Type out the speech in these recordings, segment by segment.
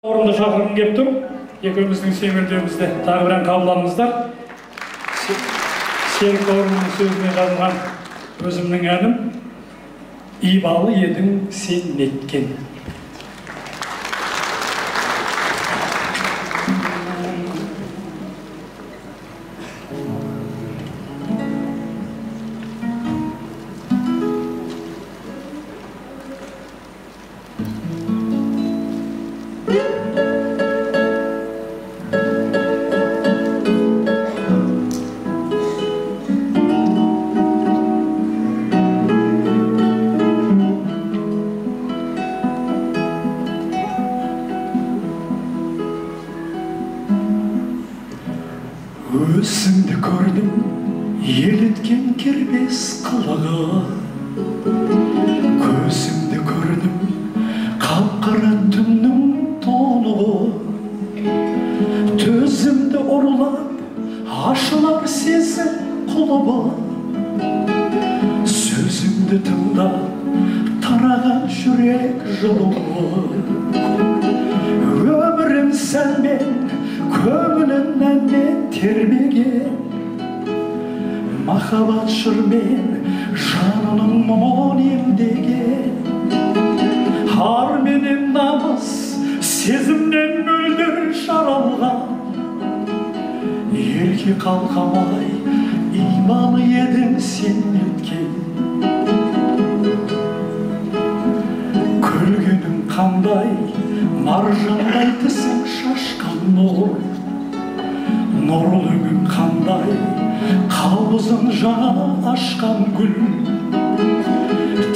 Orunda şarkının gelip durup, ekibimizin semirdiğimizde tağıran kablanımızlar. Şerik Orun'un sözüne yazılan özümün adım, İyi bağlı yedin sen netken. Өзіңді көрдім, еліткен кербес қалаға. Көзімді көрдім, қап-қара түннің тоңығы. Төзімді ұрлап, ашылар сезім құлыбы. Сөзімді тыңдап, тараған жүрек жылуы. Өмірім сәнмен, көңілімнен мен тербеген, махаббат жырмен жанының мұңын емдеген. Ар менен намыс сезімнен мөлдір жаралған, елге қалқамай иманы едің сен неткен. Көргенің қандай, маржандай тісің шашқан нұр. Нұрлы күн қандай, қауызын жаңа ашқан гүл.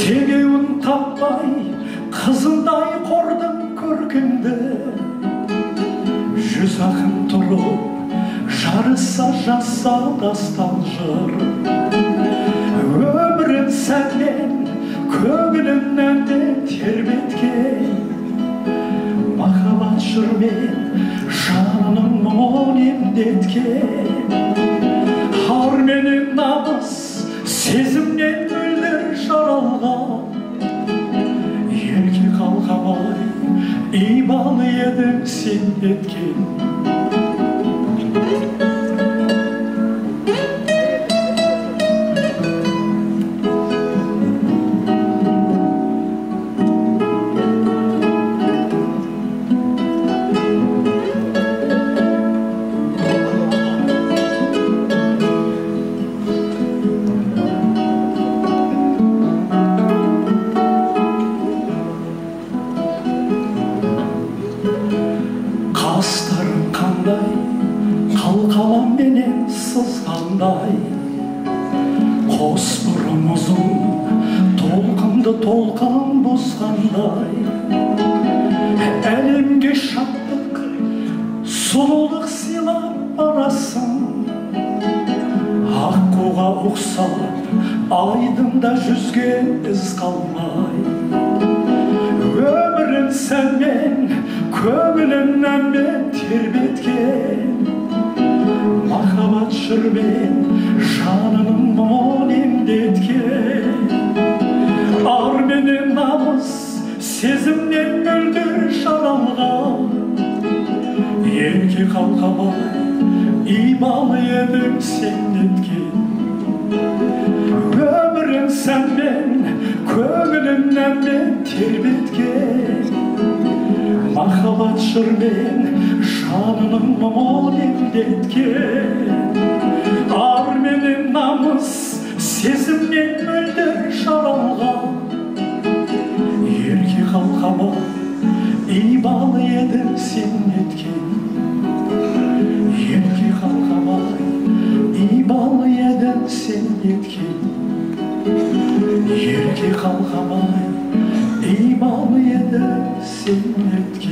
Тегеуін таппай, қызындай қордың көркіңді. Жүз ақын тұрып, жарыса жазса дастан жыр. Өмірін сәнмен, көңілімнен де тербеткен. Махаббат жырмен жанының мұңын емдеткен. Ар менен намыс сезімнен мөлдір жаралған, елге қалқамай иманы едің сен неткен. Қастарың қандай, қалқалам менен сызғандай. Қос бұрым ұзын, толқынды толқын бұзғандай. Әлемге шаттық, сұлулық сыйлап барасың. Аққуға ұқсап, айдында жүзген із қалмай. Өмірін сәнмен, көңілімнен мен тербеткен. Махаббат жырмен жанының мұңын емдеткен. Ар менен намыс сезімнен мөлдір жаралған, елге қалқамай иманы едің сен неткен. Өмірін сәнмен, көңілімнен мен тербеткен. Махаббат жырмен жанының мұңын емдеткен. Ар менен намыс сезімнен мөлдір жаралған, елге қалқамай иманы едің сен неткен. Елге қалқамай иманы едің сен неткен. Елге қалқамай иманы едің сен неткен.